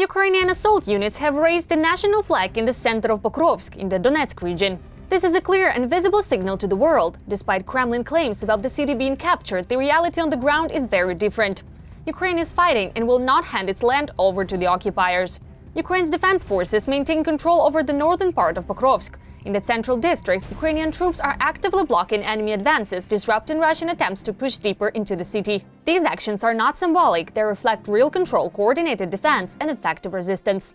Ukrainian assault units have raised the national flag in the center of Pokrovsk in the Donetsk region. This is a clear and visible signal to the world. Despite Kremlin claims about the city being captured, the reality on the ground is very different. Ukraine is fighting and will not hand its land over to the occupiers. Ukraine's defense forces maintain control over the northern part of Pokrovsk. In the central districts, Ukrainian troops are actively blocking enemy advances, disrupting Russian attempts to push deeper into the city. These actions are not symbolic, they reflect real control, coordinated defense, and effective resistance.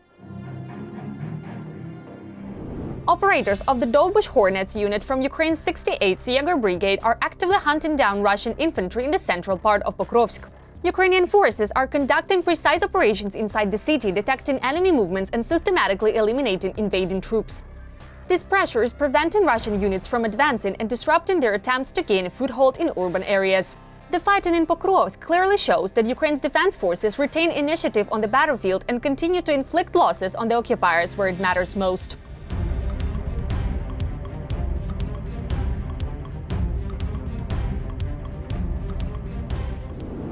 Operators of the Dobush Hornets unit from Ukraine's 68th Yeger Brigade are actively hunting down Russian infantry in the central part of Pokrovsk. Ukrainian forces are conducting precise operations inside the city, detecting enemy movements and systematically eliminating invading troops. This pressure is preventing Russian units from advancing and disrupting their attempts to gain a foothold in urban areas. The fighting in Pokrovsk clearly shows that Ukraine's defense forces retain initiative on the battlefield and continue to inflict losses on the occupiers where it matters most.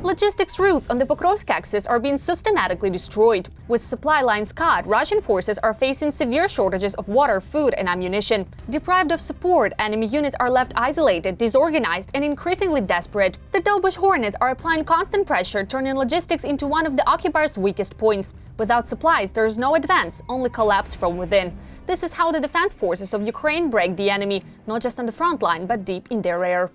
Logistics routes on the Pokrovsk axis are being systematically destroyed. With supply lines cut, Russian forces are facing severe shortages of water, food, and ammunition. Deprived of support, enemy units are left isolated, disorganized, and increasingly desperate. The Dobush Hornets are applying constant pressure, turning logistics into one of the occupiers' weakest points. Without supplies, there is no advance, only collapse from within. This is how the defense forces of Ukraine break the enemy, not just on the front line, but deep in their rear.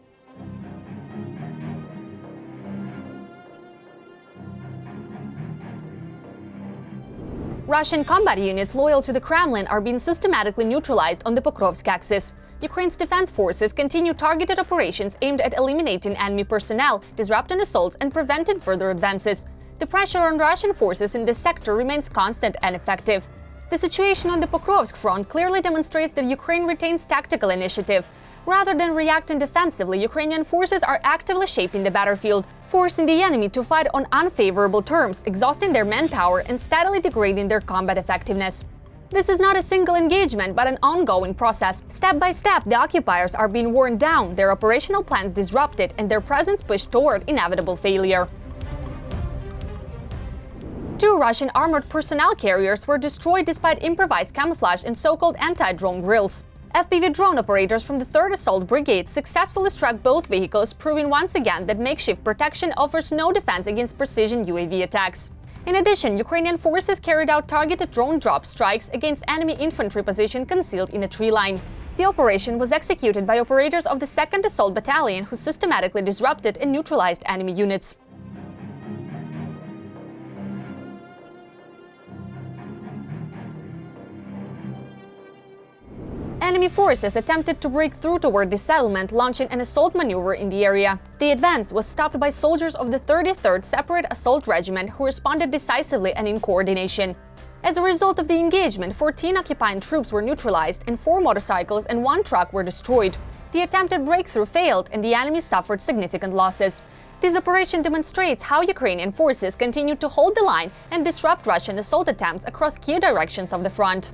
Russian combat units loyal to the Kremlin are being systematically neutralized on the Pokrovsk axis. Ukraine's defense forces continue targeted operations aimed at eliminating enemy personnel, disrupting assaults, and preventing further advances. The pressure on Russian forces in this sector remains constant and effective. The situation on the Pokrovsk front clearly demonstrates that Ukraine retains tactical initiative. Rather than reacting defensively, Ukrainian forces are actively shaping the battlefield, forcing the enemy to fight on unfavorable terms, exhausting their manpower and steadily degrading their combat effectiveness. This is not a single engagement, but an ongoing process. Step by step, the occupiers are being worn down, their operational plans disrupted, and their presence pushed toward inevitable failure. 2 Russian armored personnel carriers were destroyed despite improvised camouflage and so-called anti-drone drills. FPV drone operators from the 3rd Assault Brigade successfully struck both vehicles, proving once again that makeshift protection offers no defense against precision UAV attacks. In addition, Ukrainian forces carried out targeted drone drop strikes against enemy infantry position concealed in a tree line. The operation was executed by operators of the 2nd Assault Battalion, who systematically disrupted and neutralized enemy units. Enemy forces attempted to break through toward the settlement, launching an assault maneuver in the area. The advance was stopped by soldiers of the 33rd Separate Assault Regiment, who responded decisively and in coordination. As a result of the engagement, 14 occupying troops were neutralized and 4 motorcycles and 1 truck were destroyed. The attempted breakthrough failed and the enemy suffered significant losses. This operation demonstrates how Ukrainian forces continue to hold the line and disrupt Russian assault attempts across key directions of the front.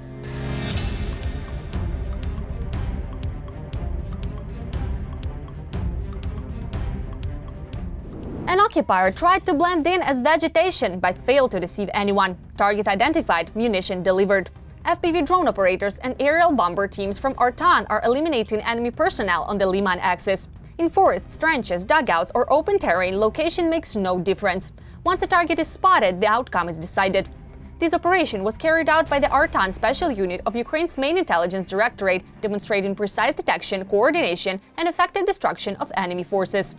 An occupier tried to blend in as vegetation, but failed to deceive anyone. Target identified, munition delivered. FPV drone operators and aerial bomber teams from Artan are eliminating enemy personnel on the Liman axis. In forests, trenches, dugouts, or open terrain, location makes no difference. Once a target is spotted, the outcome is decided. This operation was carried out by the Artan Special Unit of Ukraine's main intelligence directorate, demonstrating precise detection, coordination, and effective destruction of enemy forces.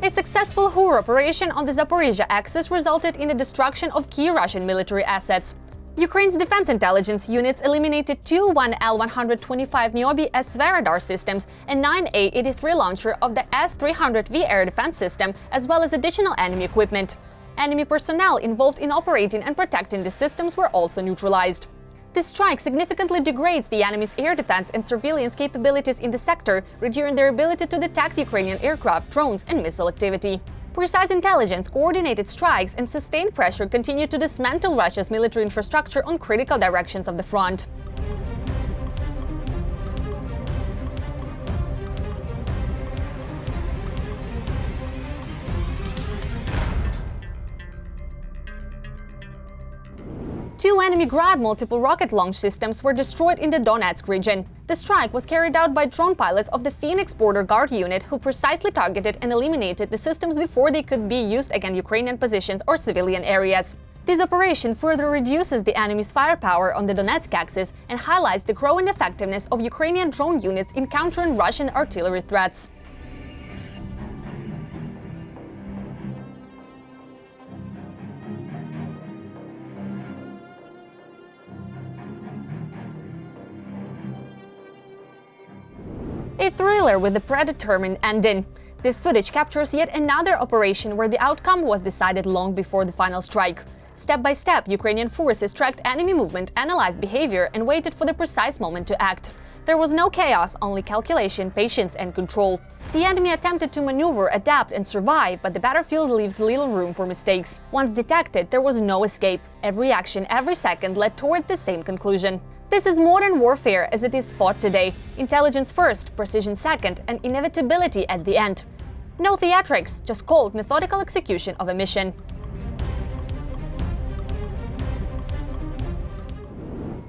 A successful HUR operation on the Zaporizhzhia axis resulted in the destruction of key Russian military assets. Ukraine's defense intelligence units eliminated 2 1L-125 Niobe SV radar systems and 9 A-83 launcher of the S-300V air defense system, as well as additional enemy equipment. Enemy personnel involved in operating and protecting the systems were also neutralized. This strike significantly degrades the enemy's air defense and surveillance capabilities in the sector, reducing their ability to detect Ukrainian aircraft, drones, and missile activity. Precise intelligence, coordinated strikes, and sustained pressure continue to dismantle Russia's military infrastructure on critical directions of the front. 2 enemy Grad multiple rocket launch systems were destroyed in the Donetsk region. The strike was carried out by drone pilots of the Phoenix Border Guard unit who precisely targeted and eliminated the systems before they could be used against Ukrainian positions or civilian areas. This operation further reduces the enemy's firepower on the Donetsk axis and highlights the growing effectiveness of Ukrainian drone units in countering Russian artillery threats. A thriller with a predetermined ending. This footage captures yet another operation where the outcome was decided long before the final strike. Step by step, Ukrainian forces tracked enemy movement, analyzed behavior, and waited for the precise moment to act. There was no chaos, only calculation, patience, and control. The enemy attempted to maneuver, adapt, and survive, but the battlefield leaves little room for mistakes. Once detected, there was no escape. Every action, every second led toward the same conclusion. This is modern warfare as it is fought today. Intelligence first, precision second, and inevitability at the end. No theatrics, just cold, methodical execution of a mission.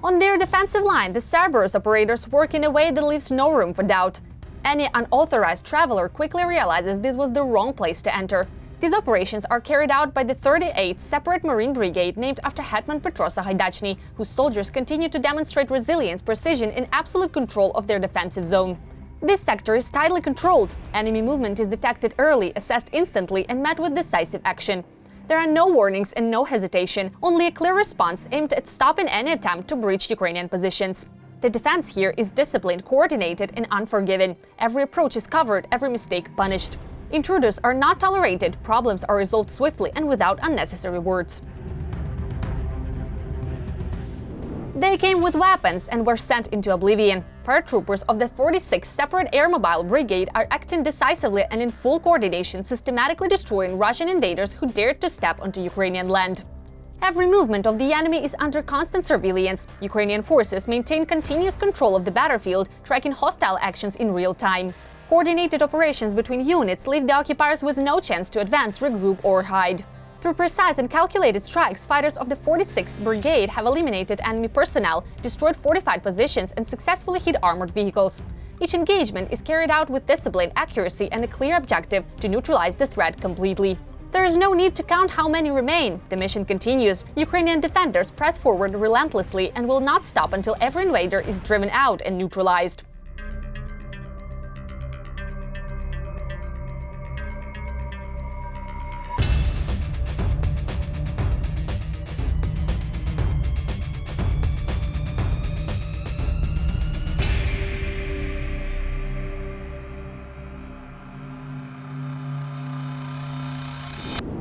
On their defensive line, the Cerberus operators work in a way that leaves no room for doubt. Any unauthorized traveler quickly realizes this was the wrong place to enter. These operations are carried out by the 38th Separate Marine Brigade named after Hetman Petro Sahaidachny, whose soldiers continue to demonstrate resilience, precision, and absolute control of their defensive zone. This sector is tightly controlled. Enemy movement is detected early, assessed instantly, and met with decisive action. There are no warnings and no hesitation, only a clear response aimed at stopping any attempt to breach Ukrainian positions. The defense here is disciplined, coordinated, and unforgiving. Every approach is covered, every mistake punished. Intruders are not tolerated, problems are resolved swiftly and without unnecessary words. They came with weapons and were sent into oblivion. Paratroopers of the 46th Separate Airmobile Brigade are acting decisively and in full coordination, systematically destroying Russian invaders who dared to step onto Ukrainian land. Every movement of the enemy is under constant surveillance. Ukrainian forces maintain continuous control of the battlefield, tracking hostile actions in real time. Coordinated operations between units leave the occupiers with no chance to advance, regroup, or hide. Through precise and calculated strikes, fighters of the 46th Brigade have eliminated enemy personnel, destroyed fortified positions, and successfully hit armored vehicles. Each engagement is carried out with discipline, accuracy, and a clear objective to neutralize the threat completely. There is no need to count how many remain. The mission continues. Ukrainian defenders press forward relentlessly and will not stop until every invader is driven out and neutralized.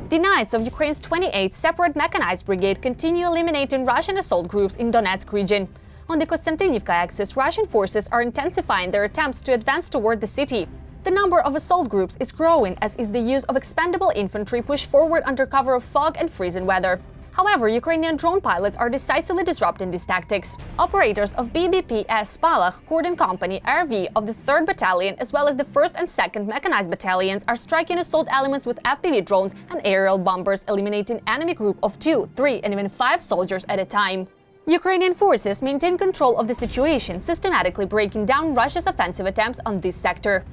The Knights of Ukraine's 28th Separate Mechanized Brigade continue eliminating Russian assault groups in Donetsk region. On the Konstantinivka axis, Russian forces are intensifying their attempts to advance toward the city. The number of assault groups is growing, as is the use of expendable infantry pushed forward under cover of fog and freezing weather. However, Ukrainian drone pilots are decisively disrupting these tactics. Operators of BBPS Spalach, Kurdin Company, RV of the 3rd Battalion, as well as the 1st and 2nd Mechanized Battalions, are striking assault elements with FPV drones and aerial bombers, eliminating enemy group of 2, 3, and even 5 soldiers at a time. Ukrainian forces maintain control of the situation, systematically breaking down Russia's offensive attempts on this sector.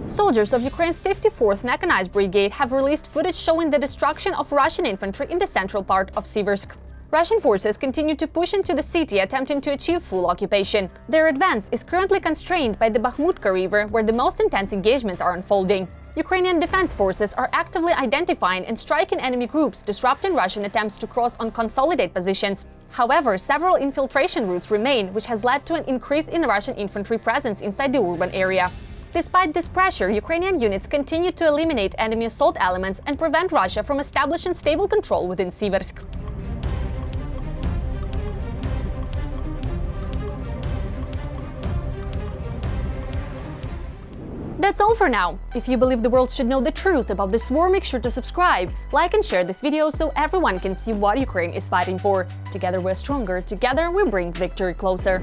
Soldiers of Ukraine's 54th Mechanized Brigade have released footage showing the destruction of Russian infantry in the central part of Seversk. Russian forces continue to push into the city, attempting to achieve full occupation. Their advance is currently constrained by the Bakhmut River, where the most intense engagements are unfolding. Ukrainian defense forces are actively identifying and striking enemy groups, disrupting Russian attempts to cross on consolidated positions. However, several infiltration routes remain, which has led to an increase in Russian infantry presence inside the urban area. Despite this pressure, Ukrainian units continue to eliminate enemy assault elements and prevent Russia from establishing stable control within Seversk. That's all for now. If you believe the world should know the truth about this war, make sure to subscribe, like and share this video so everyone can see what Ukraine is fighting for. Together we're stronger, together we bring victory closer.